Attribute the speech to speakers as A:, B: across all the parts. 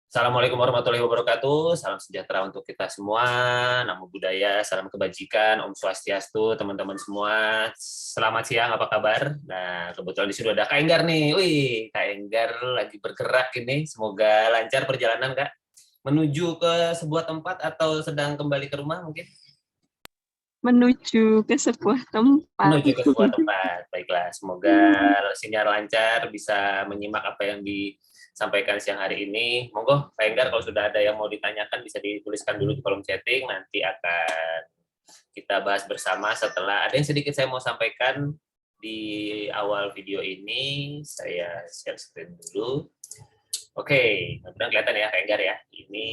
A: Assalamualaikum warahmatullahi wabarakatuh. Salam sejahtera untuk kita semua. Namo Buddhaya, salam kebajikan, Om Swastiastu, teman-teman semua. Selamat siang, apa kabar? Nah, kebetulan di sini ada Kak Enggar nih. Wih, Kak Enggar lagi bergerak ini. Semoga lancar perjalanan, Kak. Menuju ke sebuah tempat atau sedang kembali ke rumah mungkin?
B: Menuju ke sebuah tempat.
A: Menuju ke sebuah tempat. Baiklah, semoga sinyal lancar, bisa menyimak apa yang disampaikan siang hari ini. Monggo, Pak Enggar, kalau sudah ada yang mau ditanyakan bisa dituliskan dulu di kolom chatting, nanti akan kita bahas bersama setelah ada yang sedikit saya mau sampaikan di awal video ini. Saya share screen dulu. Oke, mudah-mudahan kelihatan ya, Kak Enggar ya. Ini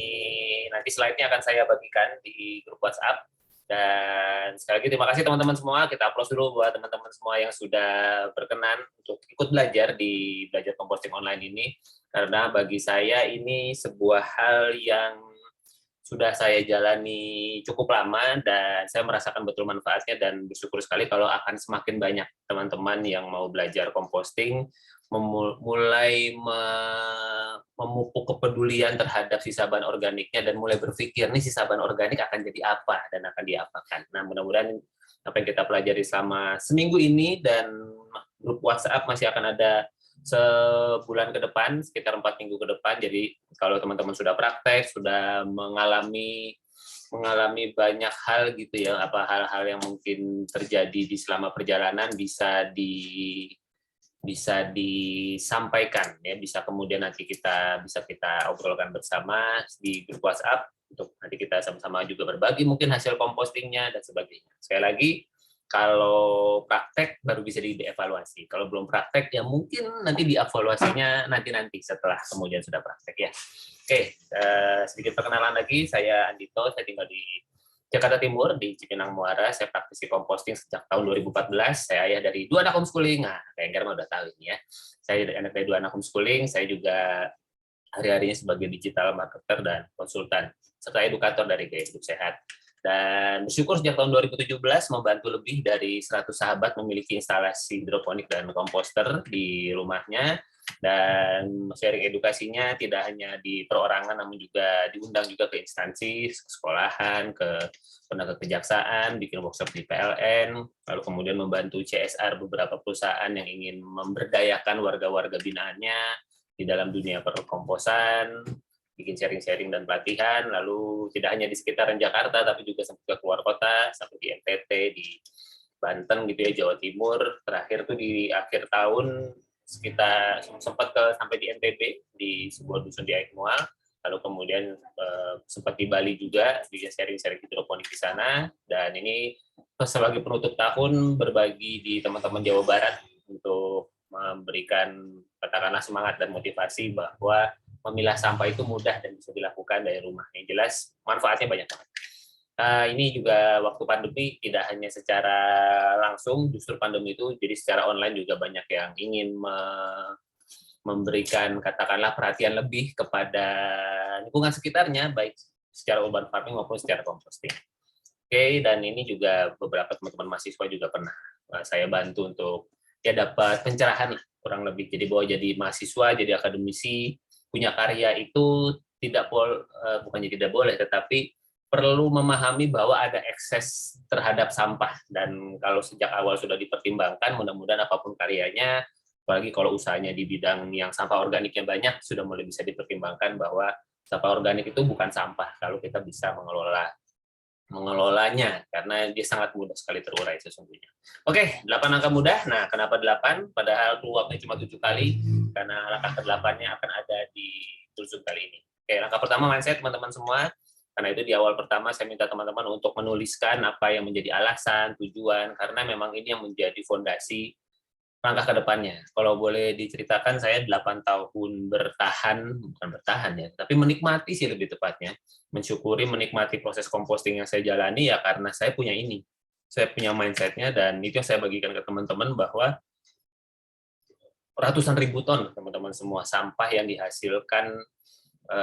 A: nanti slide-nya akan saya bagikan di grup WhatsApp. Dan sekali lagi terima kasih teman-teman semua. Kita applause dulu buat teman-teman semua yang sudah berkenan untuk ikut belajar di Belajar Composting Online ini. Karena bagi saya ini sebuah hal yang sudah saya jalani cukup lama dan saya merasakan betul manfaatnya dan bersyukur sekali kalau akan semakin banyak teman-teman yang mau belajar composting, mulai memupuk kepedulian terhadap sisa bahan organiknya dan mulai berpikir nih sisa bahan organik akan jadi apa dan akan diapakan. Nah, mudah-mudahan apa yang kita pelajari selama seminggu ini dan grup WhatsApp masih akan ada sebulan ke depan, sekitar 4 minggu ke depan. Jadi kalau teman-teman sudah praktek, sudah mengalami banyak hal gitu ya, apa hal-hal yang mungkin terjadi di selama perjalanan bisa disampaikan ya, bisa kemudian nanti bisa kita obrolkan bersama di grup WhatsApp untuk nanti kita sama-sama juga berbagi mungkin hasil compostingnya dan sebagainya. Sekali lagi, kalau praktek baru bisa dievaluasi. Kalau belum praktek ya mungkin nanti dievaluasinya nanti setelah kemudian sudah praktek ya. Oke, sedikit perkenalan lagi. Saya Andito, saya tinggal di Jakarta Timur, di Cipinang Muara. Saya praktisi composting sejak tahun 2014. Saya ayah dari 2 anak homeschooling. Nah, kayak Enggar udah tahu ini ya. Saya anak dari 2 anak homeschooling. Saya juga hari-harinya sebagai digital marketer dan konsultan, serta edukator dari Gaya Hidup Sehat. Dan bersyukur sejak tahun 2017 membantu lebih dari 100 sahabat memiliki instalasi hidroponik dan komposter di rumahnya, dan sharing edukasinya tidak hanya di perorangan namun juga diundang juga ke instansi, ke sekolahan, ke tenaga kejaksaan, bikin workshop di PLN, lalu kemudian membantu CSR beberapa perusahaan yang ingin memberdayakan warga-warga binaannya di dalam dunia perkomposan, bikin sharing-sharing dan pelatihan, lalu tidak hanya di sekitaran Jakarta, tapi juga sampai ke keluar kota, sampai di NTT, di Banten gitu ya, Jawa Timur. Terakhir tuh di akhir tahun kita sempat sampai di NTB, di sebuah dusun di Aikmual, lalu kemudian sempat di Bali juga, di sharing-sharing hidroponik di sana, dan ini sebagai penutup tahun berbagi di teman-teman Jawa Barat untuk memberikan katakanlah semangat dan motivasi bahwa memilah sampah itu mudah dan bisa dilakukan dari rumah. Yang jelas manfaatnya banyak banget. Ini juga waktu pandemi tidak hanya secara langsung, justru pandemi itu jadi secara online juga banyak yang ingin memberikan katakanlah perhatian lebih kepada lingkungan sekitarnya, baik secara urban farming maupun secara composting. Oke, dan ini juga beberapa teman-teman mahasiswa juga pernah saya bantu untuk ya dapat pencerahan kurang lebih. Jadi bahwa jadi mahasiswa, jadi akademisi, punya karya itu bukannya tidak boleh, tetapi perlu memahami bahwa ada ekses terhadap sampah. Dan kalau sejak awal sudah dipertimbangkan, mudah-mudahan apapun karyanya, apalagi kalau usahanya di bidang yang sampah organiknya banyak, sudah mulai bisa dipertimbangkan bahwa sampah organik itu bukan sampah kalau kita bisa mengelolanya, karena dia sangat mudah sekali terurai sesungguhnya. Oke, 8 angka mudah. Nah, kenapa 8? Padahal keluarnya cuma 7 kali, karena langkah ke-8-nya akan ada di tujuh kali ini. Oke, langkah pertama mindset teman-teman semua. Karena itu di awal pertama saya minta teman-teman untuk menuliskan apa yang menjadi alasan, tujuan, karena memang ini yang menjadi fondasi langkah ke depannya. Kalau boleh diceritakan, saya 8 tahun bukan bertahan ya, tapi menikmati sih lebih tepatnya. Mensyukuri, menikmati proses composting yang saya jalani ya karena saya punya ini. Saya punya mindset-nya dan itu yang saya bagikan ke teman-teman bahwa ratusan ribu ton teman-teman semua sampah yang dihasilkan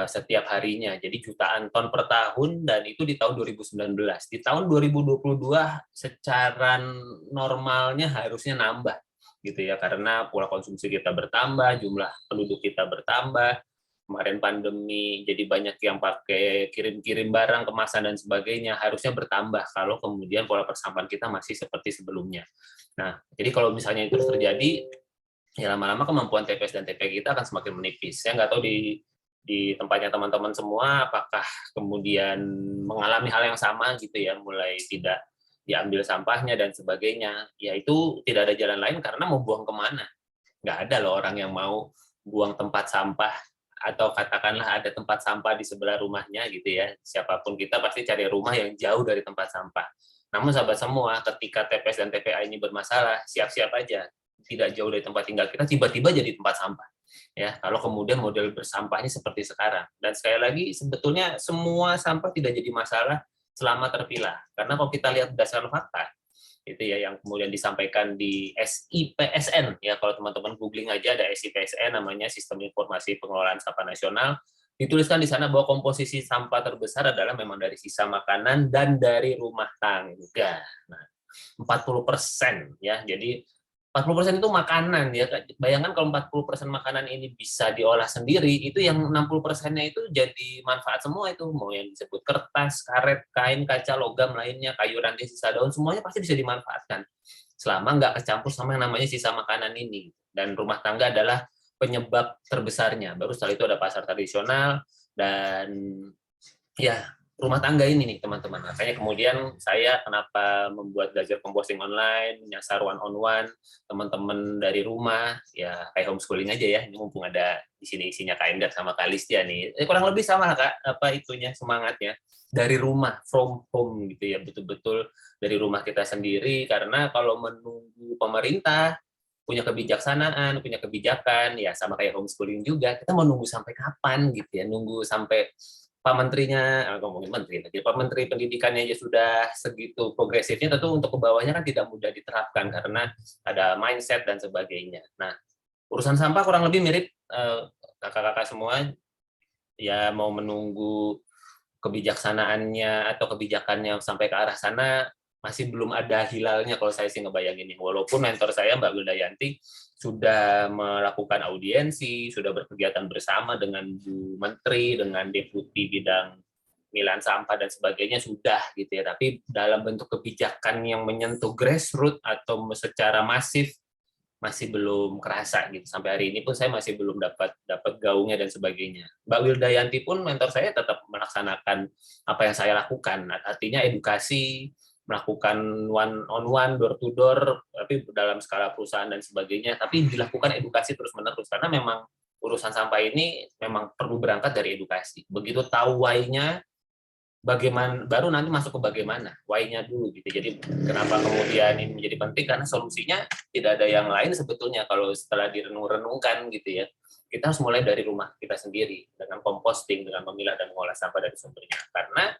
A: setiap harinya. Jadi jutaan ton per tahun dan itu di tahun 2019. Di tahun 2022 secara normalnya harusnya nambah gitu ya, karena pola konsumsi kita bertambah, jumlah penduduk kita bertambah, kemarin pandemi jadi banyak yang pakai kirim-kirim barang, kemasan dan sebagainya, harusnya bertambah kalau kemudian pola persampahan kita masih seperti sebelumnya. Nah, jadi kalau misalnya itu terus terjadi, ya lama-lama kemampuan TPS dan TPA kita akan semakin menipis. Saya nggak tahu di tempatnya teman-teman semua apakah kemudian mengalami hal yang sama gitu ya, mulai tidak diambil sampahnya dan sebagainya. Ya itu tidak ada jalan lain karena mau buang kemana? Nggak ada loh orang yang mau buang tempat sampah atau katakanlah ada tempat sampah di sebelah rumahnya gitu ya. Siapapun kita pasti cari rumah yang jauh dari tempat sampah. Namun sahabat semua, ketika TPS dan TPA ini bermasalah, siap-siap aja. Tidak jauh dari tempat tinggal kita, tiba-tiba jadi tempat sampah. Ya, kalau kemudian model bersampahnya seperti sekarang. Dan sekali lagi, sebetulnya semua sampah tidak jadi masalah selama terpilah. Karena kalau kita lihat berdasarkan fakta, itu ya yang kemudian disampaikan di SIPSN ya, kalau teman-teman googling aja ada SIPSN namanya Sistem Informasi Pengelolaan Sampah Nasional, dituliskan di sana bahwa komposisi sampah terbesar adalah memang dari sisa makanan dan dari rumah tangga. Nah, 40% ya. Jadi 40% itu makanan ya. Bayangkan kalau 40% makanan ini bisa diolah sendiri, itu yang 60%-nya itu jadi manfaat semua itu. Mau yang disebut kertas, karet, kain, kaca, logam lainnya, kayu ranting, sisa daun, semuanya pasti bisa dimanfaatkan. Selama nggak kecampur sama yang namanya sisa makanan ini. Dan rumah tangga adalah penyebab terbesarnya. Baru setelah itu ada pasar tradisional, dan ya rumah tangga ini nih teman-teman. Makanya kemudian saya kenapa membuat belajar composting online, nyasar one on one, teman-teman dari rumah, ya kayak homeschooling aja ya. Ini mumpung ada di sini isinya Kak Endar sama Kak Listia nih. Kurang lebih sama Kak, apa itunya semangatnya. Dari rumah, from home gitu ya, betul-betul dari rumah kita sendiri, karena kalau menunggu pemerintah punya kebijaksanaan, punya kebijakan, ya sama kayak homeschooling juga, kita mau nunggu sampai kapan gitu ya, nunggu sampai Pak Menterinya, ngomongin Menteri, Pak Menteri Pendidikannya aja sudah segitu progresifnya, tentu untuk ke bawahnya kan tidak mudah diterapkan karena ada mindset dan sebagainya. Nah, urusan sampah kurang lebih mirip kakak-kakak semua, ya mau menunggu kebijaksanaannya atau kebijakannya sampai ke arah sana, masih belum ada hilalnya kalau saya sih ngebayangin. Walaupun mentor saya Mbak Wildayanti sudah melakukan audiensi, sudah berkegiatan bersama dengan Bu Menteri, dengan Deputi Bidang Pemilahan Sampah dan sebagainya sudah gitu ya. Tapi dalam bentuk kebijakan yang menyentuh grassroots atau secara masif masih belum kerasa gitu. Sampai hari ini pun saya masih belum dapat gaungnya dan sebagainya. Mbak Wildayanti pun mentor saya tetap melaksanakan apa yang saya lakukan. Artinya edukasi, melakukan one on one, door to door, tapi dalam skala perusahaan dan sebagainya. Tapi dilakukan edukasi terus menerus karena memang urusan sampah ini memang perlu berangkat dari edukasi. Begitu tahu why-nya, bagaimana baru nanti masuk ke bagaimana, why-nya dulu gitu. Jadi kenapa kemudian ini menjadi penting, karena solusinya tidak ada yang lain sebetulnya kalau setelah direnung-renungkan gitu ya. Kita harus mulai dari rumah kita sendiri dengan composting, dengan memilah dan mengolah sampah dari sumbernya. Karena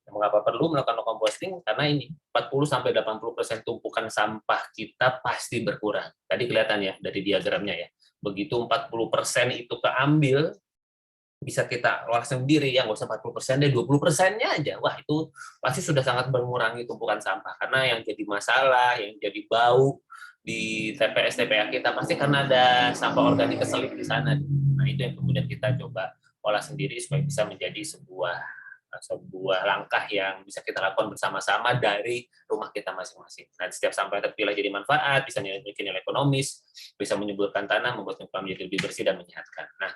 A: mengapa perlu melakukan composting? Karena ini 40-80% tumpukan sampah kita pasti berkurang. Tadi kelihatan ya dari diagramnya ya. Begitu 40% itu keambil, bisa kita olah sendiri, ya nggak usah 40% deh, 20%-nya aja, wah itu pasti sudah sangat mengurangi tumpukan sampah. Karena yang jadi masalah, yang jadi bau di TPS TPA kita pasti karena ada sampah organik keselip di sana. Nah itu yang kemudian kita coba olah sendiri supaya bisa menjadi sebuah langkah yang bisa kita lakukan bersama-sama dari rumah kita masing-masing. Nah, setiap sampah yang terpilah jadi manfaat, bisa memiliki nilai ekonomis, bisa menyuburkan tanah, membuat lingkungan menjadi lebih bersih dan menyehatkan. Nah,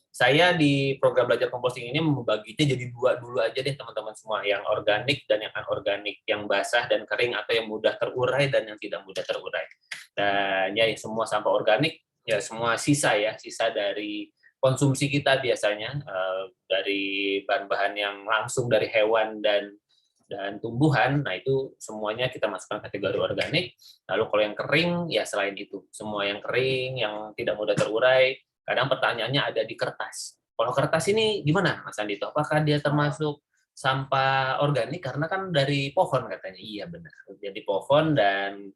A: saya di program belajar composting ini membaginya jadi dua dulu aja deh teman-teman semua, yang organik dan yang anorganik, yang basah dan kering atau yang mudah terurai dan yang tidak mudah terurai. Dan ya semua sampah organik ya semua sisa ya, sisa dari konsumsi kita biasanya, dari bahan-bahan yang langsung dari hewan dan tumbuhan. Nah itu semuanya kita masukkan kategori organik. Lalu kalau yang kering ya selain itu semua yang kering, yang tidak mudah terurai. Kadang pertanyaannya ada di kertas. Kalau kertas ini gimana, Mas Andito? Apakah dia termasuk sampah organik? Karena kan dari pohon katanya. Iya benar. Jadi pohon, dan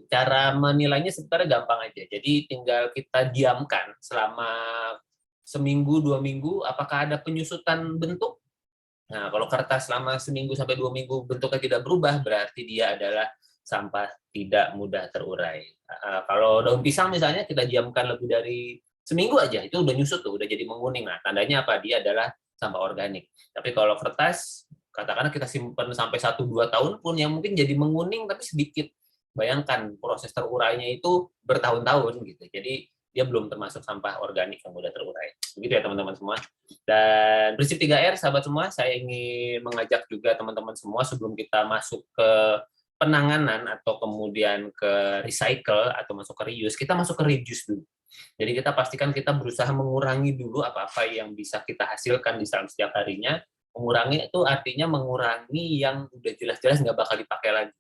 A: cara menilainya sebenarnya gampang aja. Jadi tinggal kita diamkan selama seminggu, 2 minggu, apakah ada penyusutan bentuk. Nah, kalau kertas selama seminggu sampai 2 minggu bentuknya tidak berubah, berarti dia adalah sampah tidak mudah terurai. Kalau daun pisang misalnya kita diamkan lebih dari seminggu aja itu udah nyusut tuh, udah jadi menguning. Nah, tandanya apa? Dia adalah sampah organik. Tapi kalau kertas, katakanlah kita simpan sampai 1-2 tahun pun yang mungkin jadi menguning tapi sedikit. Bayangkan proses terurainya itu bertahun-tahun gitu. Jadi dia belum termasuk sampah organik yang mudah terurai. Begitu ya teman-teman semua. Dan prinsip 3R, sahabat semua, saya ingin mengajak juga teman-teman semua sebelum kita masuk ke penanganan atau kemudian ke recycle atau masuk ke reuse, kita masuk ke reduce dulu. Jadi kita pastikan kita berusaha mengurangi dulu apa-apa yang bisa kita hasilkan di dalam setiap harinya. Mengurangi itu artinya mengurangi yang udah jelas-jelas nggak bakal dipakai lagi.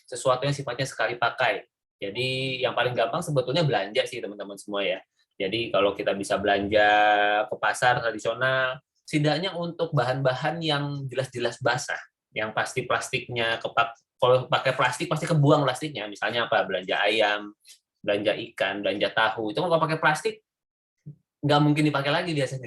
A: Sesuatu yang sifatnya sekali pakai. Jadi yang paling gampang sebetulnya belanja sih teman-teman semua ya. Jadi kalau kita bisa belanja ke pasar tradisional, setidaknya untuk bahan-bahan yang jelas-jelas basah, yang pasti plastiknya kalau pakai plastik pasti kebuang plastiknya. Misalnya apa? Belanja ayam, belanja ikan, belanja tahu. Itu kalau pakai plastik nggak mungkin dipakai lagi biasanya.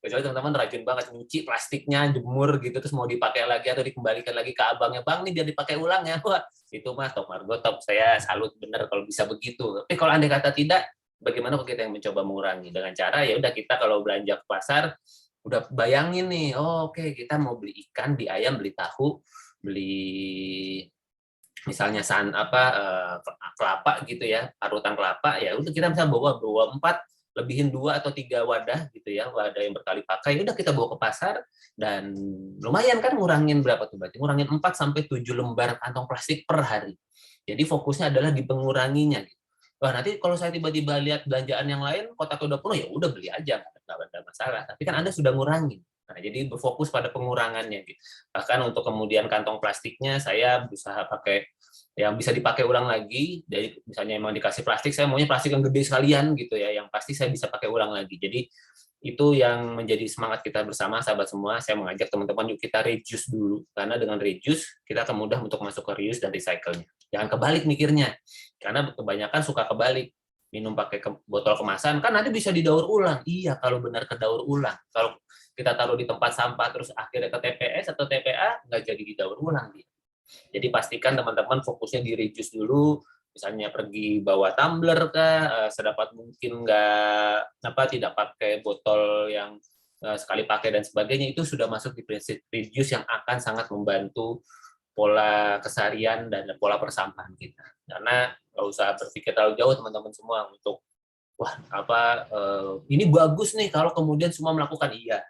A: Kecuali teman-teman rajin banget nyuci plastiknya, jemur gitu, terus mau dipakai lagi atau dikembalikan lagi ke abangnya, bang nih biar dipakai ulang ya. Wah, itu mah top Margo top. Saya salut bener kalau bisa begitu. Tapi kalau andai kata tidak, bagaimana kalau kita yang mencoba mengurangi dengan cara ya udah kita kalau belanja ke pasar udah bayangin nih, oh oke, kita mau beli ikan, beli ayam, beli tahu, beli misalnya kelapa gitu ya, parutan kelapa ya udah kita bisa bawa 4, lebihin 2 atau 3 wadah gitu ya, wadah yang berkali pakai, udah kita bawa ke pasar dan lumayan kan ngurangin berapa tuh berarti ngurangin 4 sampai 7 lembar kantong plastik per hari. Jadi fokusnya adalah di penguranginya gitu. Wah, nanti kalau saya tiba-tiba lihat belanjaan yang lain kotaknya udah penuh ya udah beli aja, nggak ada masalah. Tapi kan Anda sudah ngurangin. Nah, jadi berfokus pada pengurangannya gitu. Bahkan untuk kemudian kantong plastiknya saya berusaha pakai yang bisa dipakai ulang lagi. Jadi misalnya emang dikasih plastik, saya maunya plastik yang gede sekalian gitu ya, yang pasti saya bisa pakai ulang lagi. Jadi itu yang menjadi semangat kita bersama, sahabat semua. Saya mengajak teman-teman, yuk kita reduce dulu. Karena dengan reduce, kita akan mudah untuk masuk ke reuse dan recycle-nya. Jangan kebalik mikirnya. Karena kebanyakan suka kebalik. Minum pakai botol kemasan, kan nanti bisa didaur ulang. Iya, kalau benar kedaur ulang. Kalau kita taruh di tempat sampah, terus akhirnya ke TPS atau TPA, nggak jadi didaur ulang dia. Jadi pastikan teman-teman fokusnya di reduce dulu, misalnya pergi bawa tumbler kah, sedapat mungkin tidak pakai botol yang sekali pakai dan sebagainya, itu sudah masuk di prinsip reduce yang akan sangat membantu pola keseharian dan pola persampahan kita. Karena nggak usah berpikir terlalu jauh teman-teman semua untuk ini bagus nih kalau kemudian semua melakukan. Iya,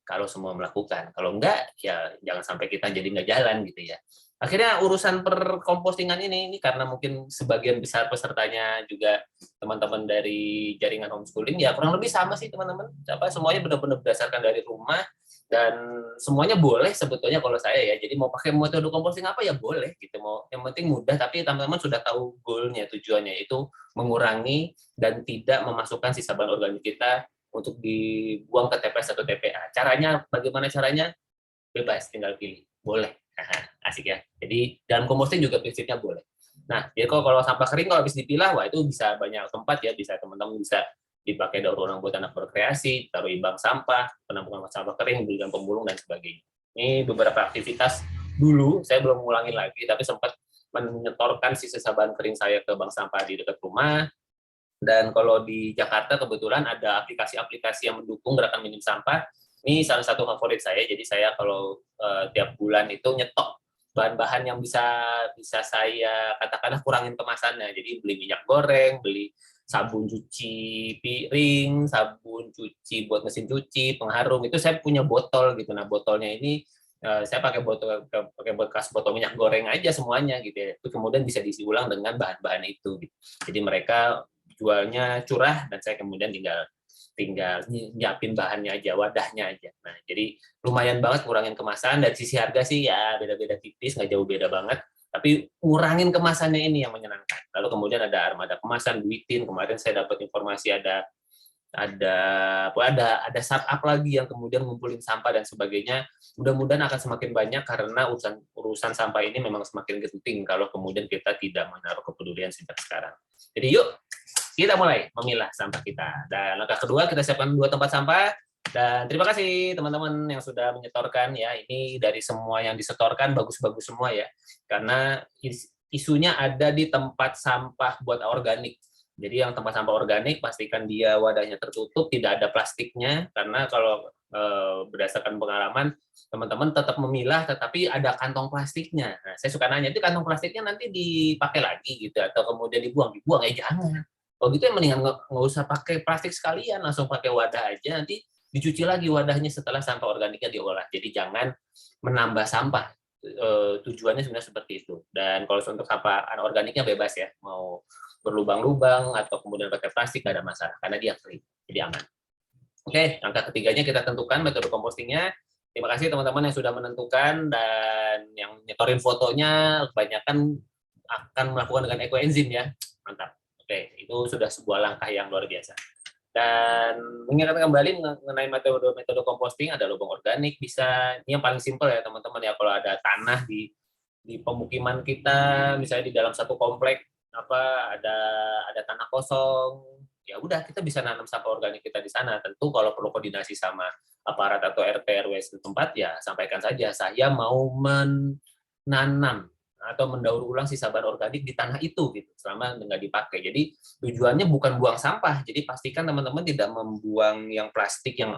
A: kalau semua melakukan. Kalau enggak, ya jangan sampai kita jadi nggak jalan gitu ya. Akhirnya urusan perkompostingan ini karena mungkin sebagian besar pesertanya juga teman-teman dari jaringan homeschooling, ya kurang lebih sama sih teman-teman. Semuanya benar-benar berdasarkan dari rumah dan semuanya boleh sebetulnya kalau saya ya. Jadi mau pakai metode komposting apa ya boleh gitu. Yang penting mudah, tapi teman-teman sudah tahu goalnya, tujuannya itu mengurangi dan tidak memasukkan sisa bahan organik kita untuk dibuang ke TPS atau TPA. Caranya, bagaimana caranya? Bebas, tinggal pilih. Boleh. Asik ya. Jadi, dalam composting juga prinsipnya boleh. Nah, jadi kalau sampah kering, kalau habis dipilah, wah itu bisa banyak tempat ya. Bisa teman-teman bisa dipakai daur ulang buat anak berkreasi, taruh di bank sampah, penampungan sampah kering, belikan pemulung, dan sebagainya. Ini beberapa aktivitas dulu, saya belum ngulangin lagi, tapi sempat menyetorkan sisa bahan kering saya ke bank sampah di dekat rumah. Dan kalau di Jakarta kebetulan ada aplikasi-aplikasi yang mendukung gerakan minim sampah. Ini salah satu favorit saya. Jadi saya kalau tiap bulan itu nyetok bahan-bahan yang bisa saya katakanlah kurangin kemasannya. Jadi beli minyak goreng, beli sabun cuci piring, sabun cuci buat mesin cuci, pengharum. Itu saya punya botol gitu. Nah, botolnya ini saya pakai bekas botol minyak goreng aja semuanya gitu ya. Itu kemudian bisa diisi ulang dengan bahan-bahan itu gitu. Jadi mereka jualnya curah dan saya kemudian tinggal nyiapin bahannya aja, wadahnya aja. Nah, jadi lumayan banget ngurangin kemasan. Dari sisi harga sih ya beda-beda tipis, nggak jauh beda banget. Tapi ngurangin kemasannya ini yang menyenangkan. Lalu kemudian ada armada kemasan, Duitin. Kemarin saya dapat informasi ada startup lagi yang kemudian ngumpulin sampah dan sebagainya. Mudah-mudahan akan semakin banyak karena urusan sampah ini memang semakin genting kalau kemudian kita tidak menaruh kepedulian sejak sekarang. Jadi yuk kita mulai memilah sampah kita. Dan langkah kedua, kita siapkan 2 tempat sampah. Dan terima kasih teman-teman yang sudah menyetorkan ya. Ini dari semua yang disetorkan bagus-bagus semua ya. Karena isunya ada di tempat sampah buat organik. Jadi yang tempat sampah organik pastikan dia wadahnya tertutup, tidak ada plastiknya, karena kalau berdasarkan pengalaman teman-teman tetap memilah tetapi ada kantong plastiknya. Nah, saya suka nanya, itu kantong plastiknya nanti dipakai lagi gitu atau kemudian dibuang? Dibuang ya jangan. Kalau gitu ya mendingan nggak usah pakai plastik sekalian, langsung pakai wadah aja, nanti dicuci lagi wadahnya setelah sampah organiknya diolah. Jadi jangan menambah sampah. Tujuannya sebenarnya seperti itu. Dan kalau untuk sampah anorganiknya bebas ya, mau berlubang-lubang atau kemudian pakai plastik nggak ada masalah karena dia clean, jadi aman. Oke, langkah ketiganya kita tentukan metode compostingnya. Terima kasih teman-teman yang sudah menentukan dan yang nyetorin fotonya kebanyakan akan melakukan dengan ekoenzim ya. Mantap. Oke, itu sudah sebuah langkah yang luar biasa. Dan mengingatkan kembali mengenai metode composting, ada lubang organik bisa, ini yang paling simpel ya teman-teman ya, kalau ada tanah di pemukiman kita, misalnya di dalam satu komplek ada tanah kosong, ya udah kita bisa nanam sampah organik kita di sana. Tentu kalau perlu koordinasi sama aparat atau RT RW setempat ya sampaikan saja saya mau menanam atau mendaur ulang sisa bahan organik di tanah itu gitu selama nggak dipakai. Jadi tujuannya bukan buang sampah. Jadi pastikan teman-teman tidak membuang yang plastik yang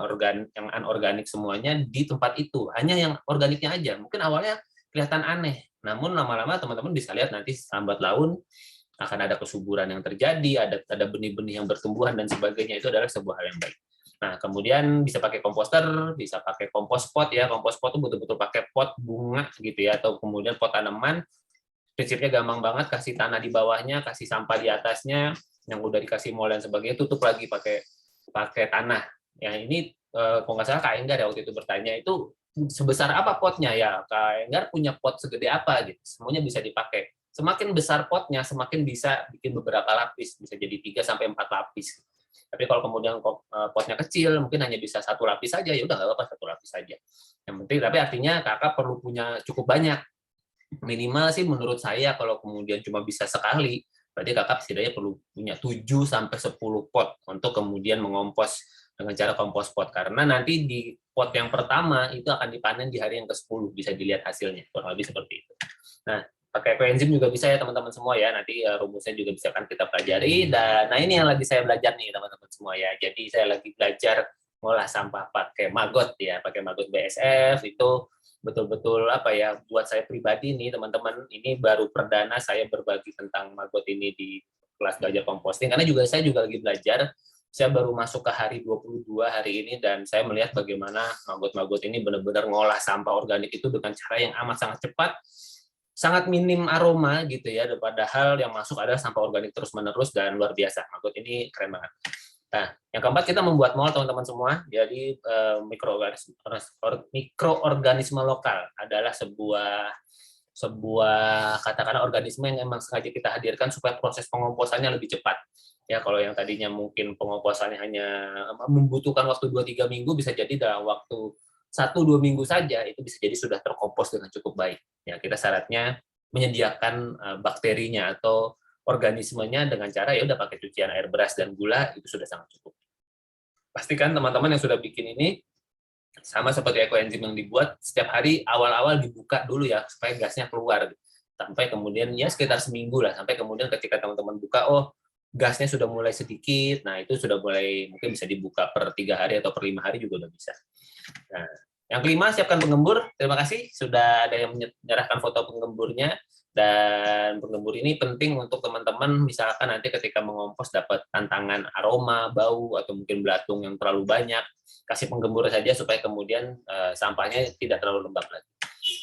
A: anorganik semuanya di tempat itu. Hanya yang organiknya aja. Mungkin awalnya kelihatan aneh, namun lama-lama teman-teman bisa lihat nanti sambat laun akan ada kesuburan yang terjadi, ada benih-benih yang bertumbuhan dan sebagainya. Itu adalah sebuah hal yang baik. Nah, kemudian bisa pakai komposter, bisa pakai kompos pot ya. Kompos pot itu betul-betul pakai pot bunga gitu ya, atau kemudian pot tanaman. Prinsipnya gampang banget, kasih tanah di bawahnya, kasih sampah di atasnya, yang udah dikasih mol dan sebagainya, tutup lagi pakai tanah. Ya ini kalau nggak salah Kak Enggar ya waktu itu bertanya itu sebesar apa potnya ya. Kak Enggar punya pot segede apa gitu. Semuanya bisa dipakai. Semakin besar potnya, semakin bisa bikin beberapa lapis, bisa jadi 3 sampai 4 lapis. Tapi kalau kemudian potnya kecil, mungkin hanya bisa 1 lapis saja, ya udah nggak apa-apa 1 lapis saja. Yang penting, tapi artinya kakak perlu punya cukup banyak. Minimal sih menurut saya kalau kemudian cuma bisa sekali, berarti kakak setidaknya perlu punya 7 sampai 10 pot untuk kemudian mengompos dengan cara kompos pot. Karena nanti di pot yang pertama itu akan dipanen di hari yang ke-10, bisa dilihat hasilnya, kurang lebih seperti itu. Nah, pakai coenzim juga bisa ya teman-teman semua ya, nanti rumusnya juga bisa kan kita pelajari. Dan nah ini yang lagi saya belajar nih teman-teman semua ya, jadi saya lagi belajar ngolah sampah pakai maggot ya, pakai maggot BSF. Itu betul-betul apa ya, buat saya pribadi nih teman-teman, ini baru perdana saya berbagi tentang maggot ini di kelas belajar composting, karena juga saya juga lagi belajar. Saya baru masuk ke hari 22 hari ini dan saya melihat bagaimana maggot-maggot ini benar-benar ngolah sampah organik itu dengan cara yang amat sangat cepat, sangat minim aroma gitu ya, padahal yang masuk adalah sampah organik terus-menerus dan luar biasa. Maggot ini keren banget. Nah, yang keempat kita membuat mol teman-teman semua. Jadi mikroorganisme lokal adalah sebuah katakanlah organisme yang memang sengaja kita hadirkan supaya proses pengomposannya lebih cepat. Ya, kalau yang tadinya mungkin pengomposannya hanya membutuhkan waktu 2-3 minggu, bisa jadi dalam waktu 1-2 minggu saja itu bisa jadi sudah terkompos dengan cukup baik. Ya, kita syaratnya menyediakan bakterinya atau organismenya dengan cara ya udah pakai cucian air beras dan gula, itu sudah sangat cukup. Pastikan teman-teman yang sudah bikin ini sama seperti ekoenzim yang dibuat, setiap hari awal-awal dibuka dulu ya supaya gasnya keluar, sampai kemudian ya sekitar seminggu lah, sampai kemudian ketika teman-teman buka, oh gasnya sudah mulai sedikit, nah itu sudah mulai mungkin bisa dibuka per 3 hari atau per 5 hari juga udah bisa. Nah, yang kelima, siapkan penggembur. Terima kasih sudah ada yang menyerahkan foto penggemburnya. Dan penggembur ini penting untuk teman-teman, misalkan nanti ketika mengompos dapat tantangan aroma, bau, atau mungkin belatung yang terlalu banyak, kasih penggembur saja supaya kemudian sampahnya tidak terlalu lembab lagi.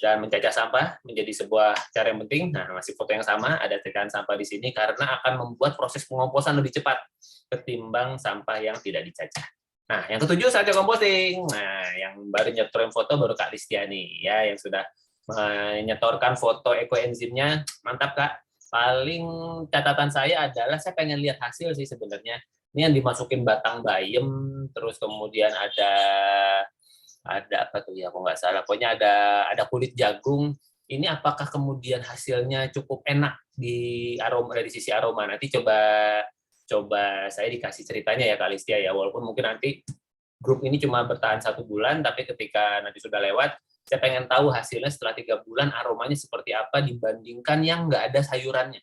A: Dan mencacah sampah menjadi sebuah cara yang penting. Nah, masih foto yang sama, ada tekan sampah di sini karena akan membuat proses pengomposan lebih cepat ketimbang sampah yang tidak dicacah. Nah, yang ketujuh saatnya composting. Nah, yang baru nyetorin foto baru Kak Listiani ya, yang sudah menyetorkan foto ekoenzimnya. Mantap Kak. Paling catatan saya adalah saya pengen lihat hasil sih sebenarnya. Ini yang dimasukin batang bayam, terus kemudian ada apa tuh ya, kalau nggak salah, pokoknya ada kulit jagung. Ini apakah kemudian hasilnya cukup enak di aroma, dari sisi aroma? Nanti coba saya dikasih ceritanya ya Kak Listia ya, walaupun mungkin nanti grup ini cuma bertahan 1 bulan, tapi ketika nanti sudah lewat, saya pengen tahu hasilnya setelah 3 bulan aromanya seperti apa dibandingkan yang nggak ada sayurannya.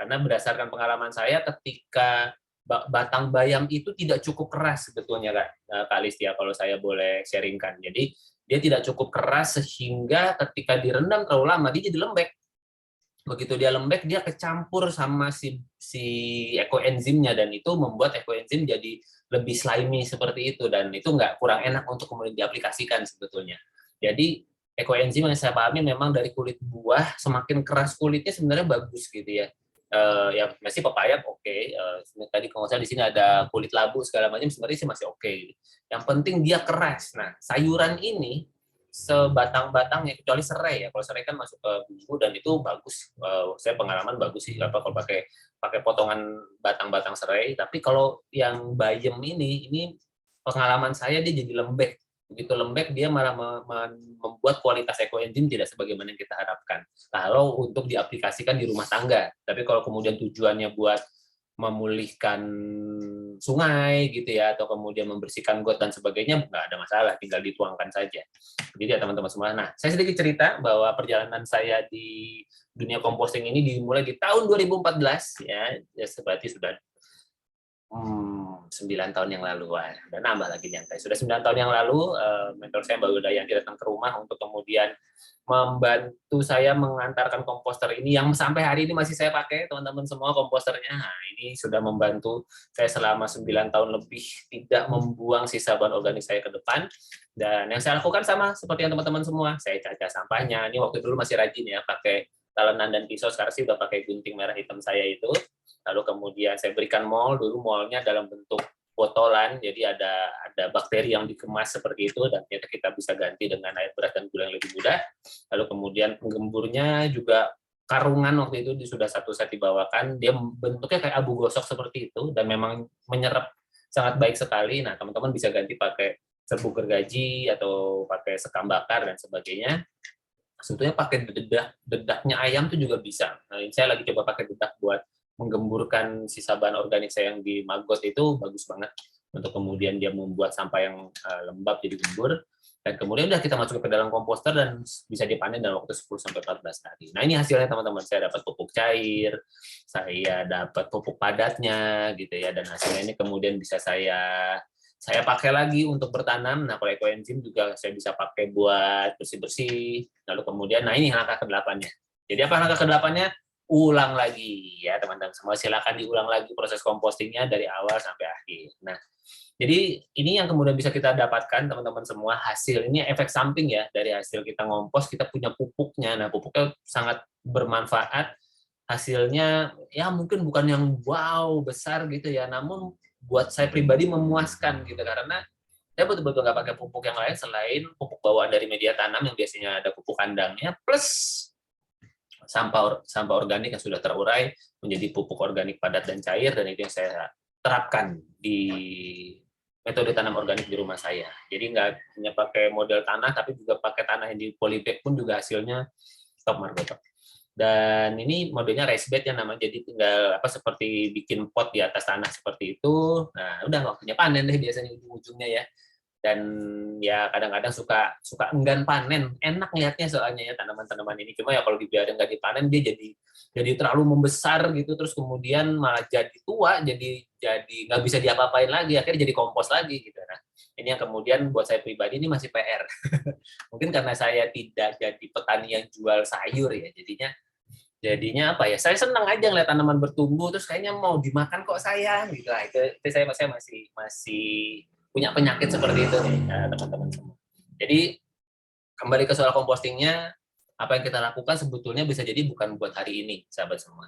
A: Karena berdasarkan pengalaman saya ketika batang bayam itu tidak cukup keras sebetulnya Kak Listia, kalau saya boleh sharingkan. Jadi dia tidak cukup keras sehingga ketika direndam terlalu lama dia jadi lembek. Begitu dia lembek, dia kecampur sama si ekoenzimnya, dan itu membuat ekoenzim jadi lebih slimy seperti itu, dan itu kurang enak untuk kemudian diaplikasikan sebetulnya. Jadi ekoenzim yang saya pahami memang dari kulit buah, semakin keras kulitnya sebenarnya bagus gitu ya. Ya masih pepaya oke. Tadi kalau nggak salah di sini ada kulit labu segala macam, sebenarnya sih masih oke. Yang penting dia keras. Nah, sayuran ini sebatang-batangnya, kecuali serai ya. Kalau serai kan masuk ke bumbu dan itu bagus. Saya pengalaman bagus sih apa kalau pakai potongan batang-batang serai. Tapi kalau yang bayam ini pengalaman saya dia jadi lembek. Begitu lembek dia malah membuat kualitas ekoenzim tidak sebagaimana yang kita harapkan. Kalau untuk diaplikasikan di rumah tangga. Tapi kalau kemudian tujuannya buat memulihkan sungai gitu ya, atau kemudian membersihkan got dan sebagainya, nggak ada masalah, tinggal dituangkan saja. Jadi ya teman-teman semua. Nah, saya sedikit cerita bahwa perjalanan saya di dunia composting ini dimulai di tahun 2014 ya seperti sudah 9 tahun yang lalu, udah nambah lagi nyantai. Sudah 9 tahun yang lalu, mentor saya Mbak Udayanti datang ke rumah untuk kemudian membantu saya mengantarkan komposter ini yang sampai hari ini masih saya pakai, teman-teman semua komposternya. Nah, ini sudah membantu saya selama 9 tahun lebih tidak membuang sisa bahan organik saya ke depan. Dan yang saya lakukan sama seperti yang teman-teman semua, saya cacah sampahnya. Ini waktu dulu masih rajin ya, pakai talenan dan pisau, sekarang sih udah pakai gunting merah hitam saya itu. Lalu kemudian saya berikan mol, dulu molnya dalam bentuk botolan, jadi ada bakteri yang dikemas seperti itu, dan ternyata kita bisa ganti dengan air beras dan gula yang lebih mudah. Lalu kemudian penggemburnya juga karungan, waktu itu sudah satu set dibawakan, dia bentuknya kayak abu gosok seperti itu, dan memang menyerap sangat baik sekali. Nah, teman-teman bisa ganti pakai serbuk gergaji, atau pakai sekam bakar, dan sebagainya. Sebetulnya pakai dedaknya ayam itu juga bisa. Nah, saya lagi coba pakai dedak buat menggemburkan sisa bahan organik saya yang di maggot, itu bagus banget untuk kemudian dia membuat sampah yang lembab jadi gembur, dan kemudian udah kita masuk ke dalam komposter dan bisa dipanen dalam waktu 10 sampai 14 hari. Nah, ini hasilnya teman-teman, saya dapat pupuk cair, saya dapat pupuk padatnya gitu ya, dan hasilnya ini kemudian bisa saya pakai lagi untuk bertanam. Nah, kalau ekoenzim juga saya bisa pakai buat bersih-bersih. Lalu kemudian, nah ini langkah ke-8-nya. Jadi apa langkah ke-8-nya? Ulang lagi ya teman-teman semua, silakan diulang lagi proses compostingnya dari awal sampai akhir. Nah, jadi ini yang kemudian bisa kita dapatkan teman-teman semua, hasil ini efek samping ya dari hasil kita ngompos, kita punya pupuknya. Nah, pupuknya sangat bermanfaat, hasilnya ya mungkin bukan yang wow besar gitu ya, namun buat saya pribadi memuaskan gitu, karena saya betul-betul nggak pakai pupuk yang lain selain pupuk bawaan dari media tanam yang biasanya ada pupuk kandangnya, plus sampah organik yang sudah terurai menjadi pupuk organik padat dan cair, dan itu yang saya terapkan di metode tanam organik di rumah saya. Jadi nggak hanya pakai model tanah, tapi juga pakai tanah yang di polybag pun juga hasilnya top market. Dan ini modelnya raised bed ya namanya, jadi tinggal seperti bikin pot di atas tanah seperti itu. Nah, udah waktunya panen deh biasanya ujung-ujungnya ya. Dan ya kadang-kadang suka enggan panen, enak lihatnya soalnya ya tanaman-tanaman ini, cuma ya kalau dibiarin nggak dipanen dia jadi terlalu membesar gitu, terus kemudian malah jadi tua, jadi nggak bisa diapa-apain lagi, akhirnya jadi kompos lagi gitu. Nah, ini yang kemudian buat saya pribadi ini masih PR. Mungkin karena saya tidak jadi petani yang jual sayur ya, jadinya apa ya, saya senang aja ngeliat tanaman bertumbuh, terus kayaknya mau dimakan kok saya gitu. Nah, itu saya masih punya penyakit seperti itu nih teman-teman semua. Jadi kembali ke soal compostingnya, apa yang kita lakukan sebetulnya bisa jadi bukan buat hari ini, sahabat semua.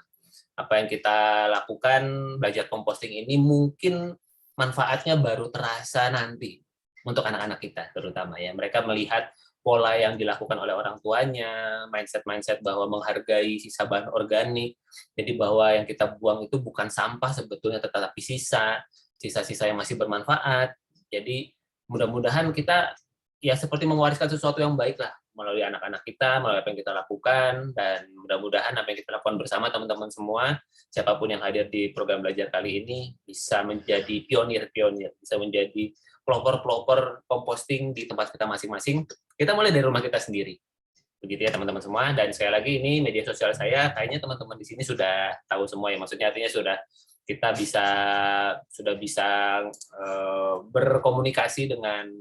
A: Apa yang kita lakukan belajar composting ini mungkin manfaatnya baru terasa nanti untuk anak-anak kita terutama ya. Mereka melihat pola yang dilakukan oleh orang tuanya, mindset bahwa menghargai sisa bahan organik. Jadi bahwa yang kita buang itu bukan sampah sebetulnya, tetapi sisa-sisa yang masih bermanfaat. Jadi mudah-mudahan kita ya seperti mewariskan sesuatu yang baik lah melalui anak-anak kita, melalui apa yang kita lakukan, dan mudah-mudahan apa yang kita lakukan bersama teman-teman semua, siapapun yang hadir di program belajar kali ini bisa menjadi pionir-pionir, bisa menjadi pelopor-pelopor composting di tempat kita masing-masing. Kita mulai dari rumah kita sendiri. Begitu ya teman-teman semua. Dan sekali lagi ini media sosial saya, kayaknya teman-teman di sini sudah tahu semua ya. Maksudnya artinya kita sudah bisa berkomunikasi dengan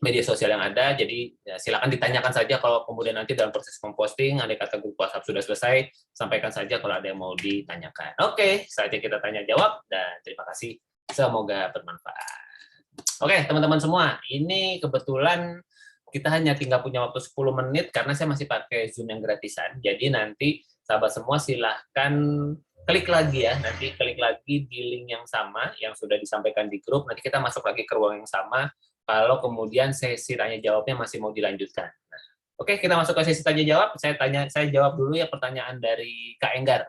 A: media sosial yang ada. Jadi ya, silakan ditanyakan saja kalau kemudian nanti dalam proses composting, andai kata grup WhatsApp sudah selesai, sampaikan saja kalau ada yang mau ditanyakan. Oke, saatnya kita tanya jawab dan terima kasih. Semoga bermanfaat. Oke, teman-teman semua, ini kebetulan kita hanya tinggal punya waktu 10 menit karena saya masih pakai Zoom yang gratisan. Jadi nanti sahabat semua silahkan klik lagi ya, nanti klik lagi di link yang sama yang sudah disampaikan di grup. Nanti kita masuk lagi ke ruang yang sama kalau kemudian sesi tanya jawabnya masih mau dilanjutkan. Nah, oke, kita masuk ke sesi tanya jawab. Saya jawab dulu ya pertanyaan dari Kak Enggar.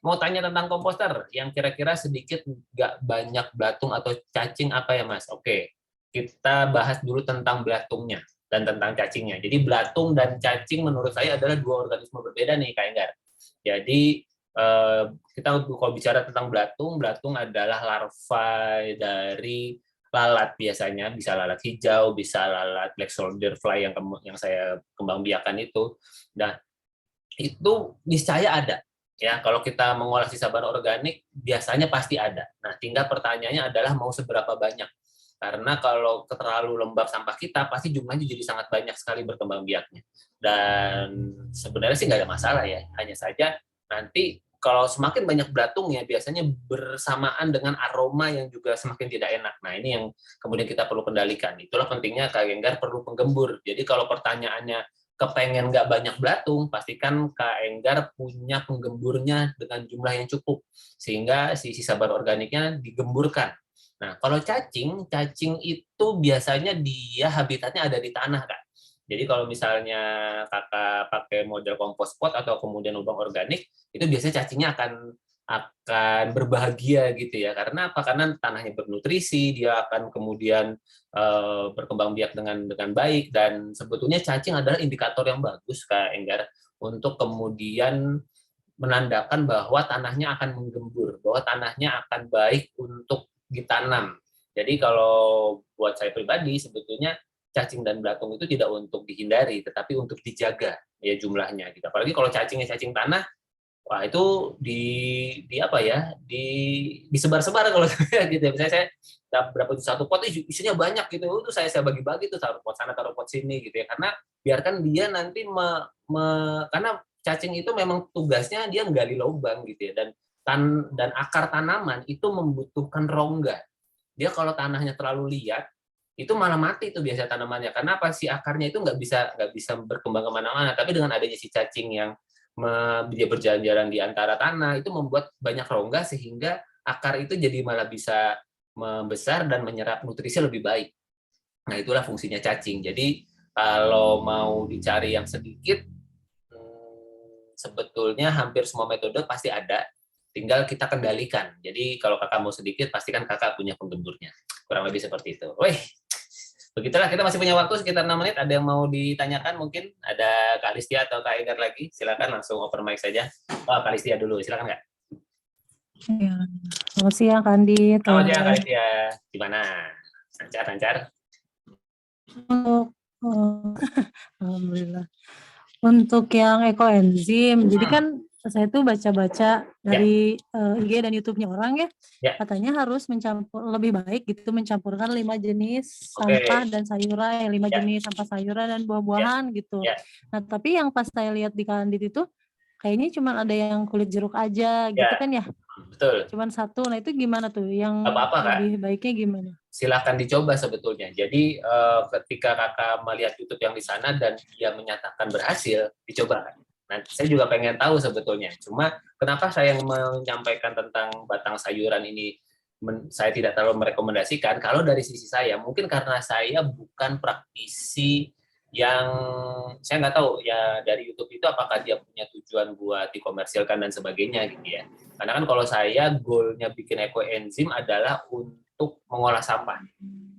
A: Mau tanya tentang komposter yang kira-kira sedikit nggak banyak belatung atau cacing apa ya Mas? Oke, kita bahas dulu tentang belatungnya dan tentang cacingnya. Jadi belatung dan cacing menurut saya adalah dua organisme berbeda nih Kak Enggar. Jadi kita kalau bicara tentang belatung adalah larva dari lalat biasanya, bisa lalat hijau, bisa lalat black soldier fly yang saya kembang biakan itu. Nah, itu niscaya ada. Ya, kalau kita mengolah sisa bahan organik biasanya pasti ada. Nah, tinggal pertanyaannya adalah mau seberapa banyak. Karena kalau terlalu lembab sampah kita, pasti jumlahnya jadi sangat banyak sekali berkembang biaknya. Dan sebenarnya sih nggak ada masalah ya. Hanya saja nanti kalau semakin banyak belatungnya, biasanya bersamaan dengan aroma yang juga semakin tidak enak. Nah, ini yang kemudian kita perlu kendalikan. Itulah pentingnya Kak Enggar perlu penggembur. Jadi kalau pertanyaannya kepengen nggak banyak belatung, pastikan Kak Enggar punya penggemburnya dengan jumlah yang cukup. Sehingga si sisa bahan organiknya digemburkan. Nah, kalau cacing itu biasanya dia habitatnya ada di tanah, Kak. Jadi kalau misalnya kakak pakai model kompos pot atau kemudian lubang organik, itu biasanya cacingnya akan berbahagia gitu ya. Karena apa? Karena tanahnya bernutrisi, dia akan kemudian berkembang biak dengan baik, dan sebetulnya cacing adalah indikator yang bagus Kak Enggar untuk kemudian menandakan bahwa tanahnya akan menggembur, bahwa tanahnya akan baik untuk ditanam. Jadi kalau buat saya pribadi sebetulnya cacing dan belatung itu tidak untuk dihindari, tetapi untuk dijaga ya jumlahnya. Gitu. Apalagi kalau cacingnya cacing tanah, wah itu di apa ya, disebar-sebar kalau saya gitu. Misalnya saya berapa itu satu pot isinya banyak gitu, itu saya bagi-bagi tuh, taruh pot sana taruh pot sini gitu ya. Karena biarkan dia nanti karena cacing itu memang tugasnya dia menggali lubang gitu ya, dan akar tanaman itu membutuhkan rongga. Dia kalau tanahnya terlalu liat itu malah mati tuh biasa tanamannya. Karena apa, si akarnya itu nggak bisa berkembang kemana-mana. Tapi dengan adanya si cacing yang dia berjalan-jalan di antara tanah itu membuat banyak rongga sehingga akar itu jadi malah bisa membesar dan menyerap nutrisi lebih baik. Nah, itulah fungsinya cacing. Jadi kalau mau dicari yang sedikit, sebetulnya hampir semua metode pasti ada, tinggal kita kendalikan. Jadi kalau kakak mau sedikit, pastikan kakak punya penggemburnya. Kurang lebih seperti itu. Wih, begitulah, kita masih punya waktu sekitar 6 menit. Ada yang mau ditanyakan mungkin? Ada Kak Listia atau Kak Enggar lagi? Silakan langsung open mic saja. Oh, Kak Listia dulu, silakan Kak.
C: Ya. Selamat siang, Kandi.
A: Selamat siang, Kak Listia. Gimana? Lancar?
C: Untuk, Alhamdulillah. Untuk yang ekoenzim, jadi kan saya tuh baca-baca dari IG dan YouTube-nya orang ya, katanya harus lebih baik gitu mencampurkan 5 jenis sampah dan sayuran, 5 jenis sampah sayuran dan buah-buahan gitu. Nah, tapi yang pas saya lihat di Kandid itu kayaknya cuma ada yang kulit jeruk aja gitu kan ya.
A: Betul.
C: Cuman satu. Nah, itu gimana tuh? Yang lebih baiknya gimana?
A: Silahkan dicoba sebetulnya. Jadi ketika kakak melihat YouTube yang di sana dan dia menyatakan berhasil, dicoba. Nah, saya juga pengen tahu sebetulnya. Cuma kenapa saya menyampaikan tentang batang sayuran ini, saya tidak terlalu merekomendasikan. Kalau dari sisi saya, mungkin karena saya bukan praktisi yang, saya nggak tahu ya dari YouTube itu apakah dia punya tujuan buat dikomersilkan dan sebagainya gitu ya. Karena kan kalau saya goalnya bikin ekoenzim adalah untuk mengolah sampah,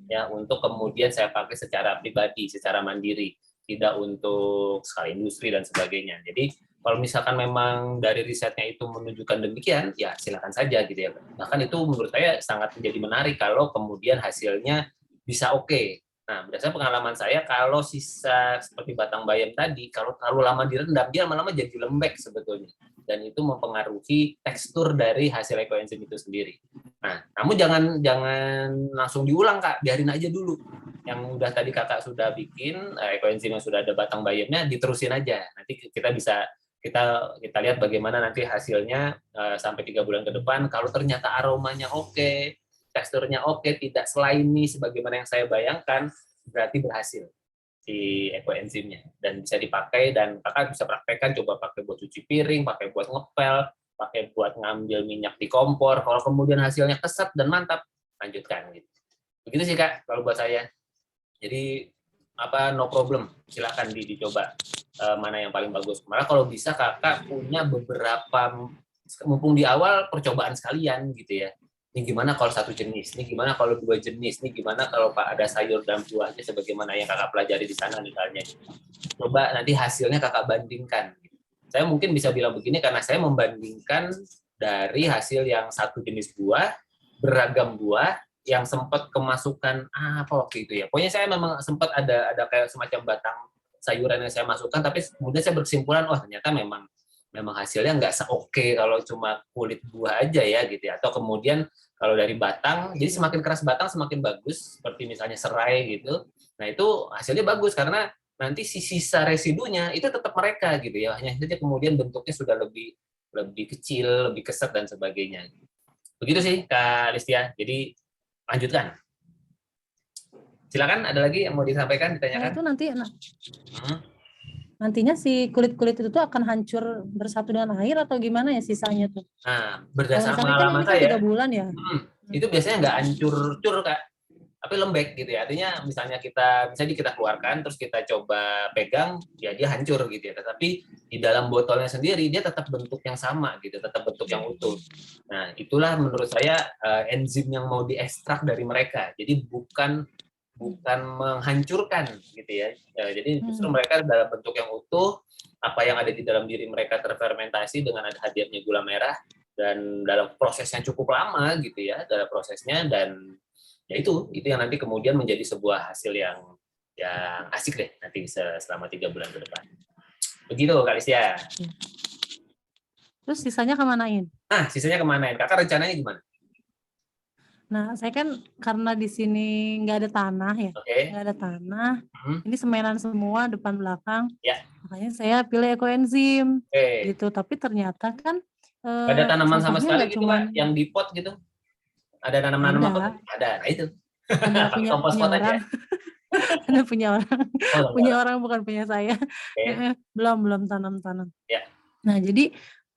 A: ya, untuk kemudian saya pakai secara pribadi, secara mandiri, tidak untuk skala industri dan sebagainya. Jadi kalau misalkan memang dari risetnya itu menunjukkan demikian, ya silakan saja gitu ya. Bahkan itu menurut saya sangat menjadi menarik kalau kemudian hasilnya bisa oke. Nah, berdasarkan pengalaman saya, kalau sisa seperti batang bayam tadi, kalau terlalu lama direndam, dia lama-lama jadi lembek sebetulnya. Dan itu mempengaruhi tekstur dari hasil ekoenzim itu sendiri. Nah, namun jangan langsung diulang, Kak. Biarin aja dulu. Yang udah tadi Kakak sudah bikin, ekoenzim yang sudah ada batang bayamnya, diterusin aja. Nanti kita bisa kita lihat bagaimana nanti hasilnya sampai 3 bulan ke depan. Kalau ternyata aromanya oke, teksturnya oke, tidak slimy sebagaimana yang saya bayangkan, berarti berhasil si ekoenzimnya dan bisa dipakai, dan Kakak bisa praktekkan, coba pakai buat cuci piring, pakai buat ngepel, pakai buat ngambil minyak di kompor. Kalau kemudian hasilnya kesat dan mantap, lanjutkan gitu. Begitu sih Kak kalau buat saya. Jadi no problem, silakan dicoba mana yang paling bagus. Malah kalau bisa Kakak punya beberapa, mumpung di awal, percobaan sekalian gitu ya. Ini gimana kalau satu jenis, ini gimana kalau 2 jenis, ini gimana kalau Pak ada sayur dan buahnya sebagaimana yang Kakak pelajari di sana misalnya. Coba nanti hasilnya Kakak bandingkan. Saya mungkin bisa bilang begini karena saya membandingkan dari hasil yang satu jenis buah, beragam buah, yang sempat kemasukan apa waktu itu ya. Pokoknya saya memang sempat ada kayak semacam batang sayuran yang saya masukkan, tapi kemudian saya berkesimpulan, wah ternyata memang hasilnya nggak se-oke kalau cuma kulit buah aja ya gitu ya. Atau kemudian kalau dari batang, jadi semakin keras batang semakin bagus, seperti misalnya serai gitu. Nah itu hasilnya bagus karena nanti sisa residunya itu tetap mereka gitu ya. Hanya saja kemudian bentuknya sudah lebih kecil, lebih keset dan sebagainya. Begitu sih Kak Listia. Jadi lanjutkan. Silakan, ada lagi yang mau disampaikan,
C: Nah,
A: ditanyakan?
C: itu nantinya si kulit-kulit itu tuh akan hancur bersatu dengan air atau gimana ya sisanya tuh?
A: Nah,
C: Kalau
A: berdasarkan
C: misalnya kan
A: pengalaman
C: ini kan
A: saya,
C: 3 bulan ya.
A: itu biasanya nggak hancur-hancur Kak, tapi lembek gitu ya. Artinya misalnya kita keluarkan, terus kita coba pegang, ya dia hancur gitu ya. Tetapi di dalam botolnya sendiri dia tetap bentuk yang sama gitu, tetap bentuk yang utuh. Nah, itulah menurut saya enzim yang mau diekstrak dari mereka. Jadi bukan menghancurkan gitu ya. Jadi justru mereka dalam bentuk yang utuh, apa yang ada di dalam diri mereka terfermentasi dengan ada hadirnya gula merah, dan dalam prosesnya cukup lama gitu ya, dalam prosesnya, dan ya itu yang nanti kemudian menjadi sebuah hasil yang asik deh nanti selama 3 bulan ke depan. Begitu Kak Listia.
C: Terus sisanya kemanain?
A: Sisanya kemanain? Kakak rencananya gimana?
C: Nah, saya kan karena di sini nggak ada tanah ya, nggak ada tanah. Ini semenan semua depan belakang. Makanya saya pilih ekoenzim gitu. Tapi ternyata kan
A: ada tanaman sama sekali gitu
C: cuman...
A: Kak, yang di pot gitu? Ada nanam-nanam apa? Ada. Nah itu.
C: Ada punya orang. Ada punya orang bukan punya saya. Belum tanam-tanam. Nah, jadi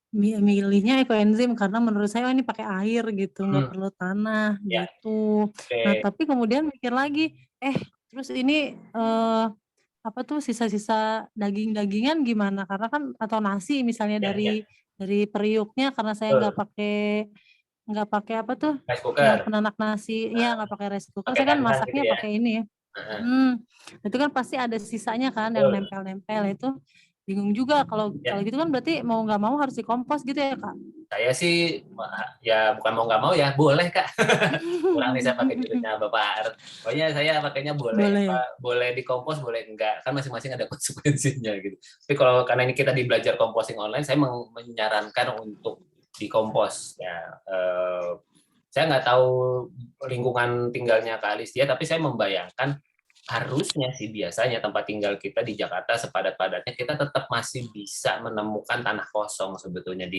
C: milihnya ekoenzim karena menurut saya ini pakai air gitu, nggak perlu tanah gitu. Nah, tapi kemudian mikir lagi, terus ini apa tuh sisa-sisa daging-dagingan gimana? Karena kan atau nasi misalnya dari periuknya, karena saya nggak pakai apa tuh
A: rice cooker,
C: yang penanak nasi, nggak pakai rice cooker. Saya kan masaknya gitu pakai ini ya. Itu kan pasti ada sisanya kan yang nempel-nempel itu. Bingung juga kalau gitu kan berarti mau nggak mau harus dikompos gitu ya Kak?
A: Saya sih ya bukan mau nggak mau ya, boleh Kak. Kurang nih saya pakai jurusnya Bapak. Pokoknya saya pakainya boleh dikompos, boleh enggak. Kan masing-masing ada konsekuensinya gitu. Tapi kalau karena ini kita di belajar composting online, saya menyarankan untuk dikompos ya. Saya nggak tahu lingkungan tinggalnya Kak Alistia, tapi saya membayangkan harusnya sih biasanya tempat tinggal kita di Jakarta sepadat-padatnya kita tetap masih bisa menemukan tanah kosong sebetulnya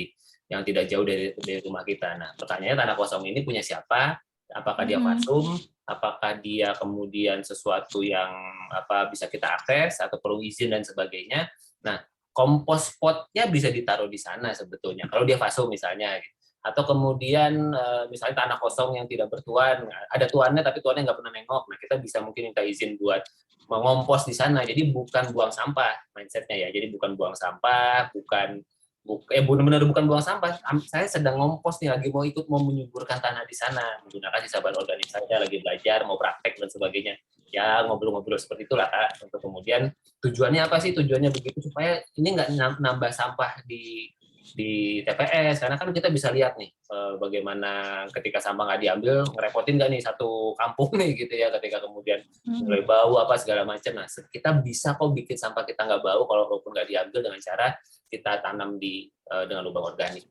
A: yang tidak jauh dari rumah kita. Nah, pertanyaannya tanah kosong ini punya siapa? Apakah dia fasum? Apakah dia kemudian sesuatu yang bisa kita akses atau perlu izin dan sebagainya? Nah, kompos potnya bisa ditaruh di sana sebetulnya. Kalau dia fasum misalnya, atau kemudian misalnya tanah kosong yang tidak bertuan, ada tuannya tapi tuannya nggak pernah nengok, nah kita bisa mungkin minta izin buat mengompos di sana. Jadi bukan buang sampah mindsetnya ya, jadi bukan buang sampah, benar-benar bukan buang sampah. Saya sedang ngompos nih, lagi mau menyuburkan tanah di sana, menggunakan sisa bahan organik saja, lagi belajar, mau praktek dan sebagainya. Ya ngobrol-ngobrol seperti itulah Kak. Untuk kemudian tujuannya apa sih? Tujuannya begitu supaya ini nggak nambah sampah di di TPS, karena kan kita bisa lihat nih bagaimana ketika sampah nggak diambil ngerepotin nggak nih satu kampung nih gitu ya, ketika kemudian mulai bau apa segala macam. Nah, kita bisa kok bikin sampah kita nggak bau kalau walaupun nggak diambil dengan cara kita tanam dengan lubang organik.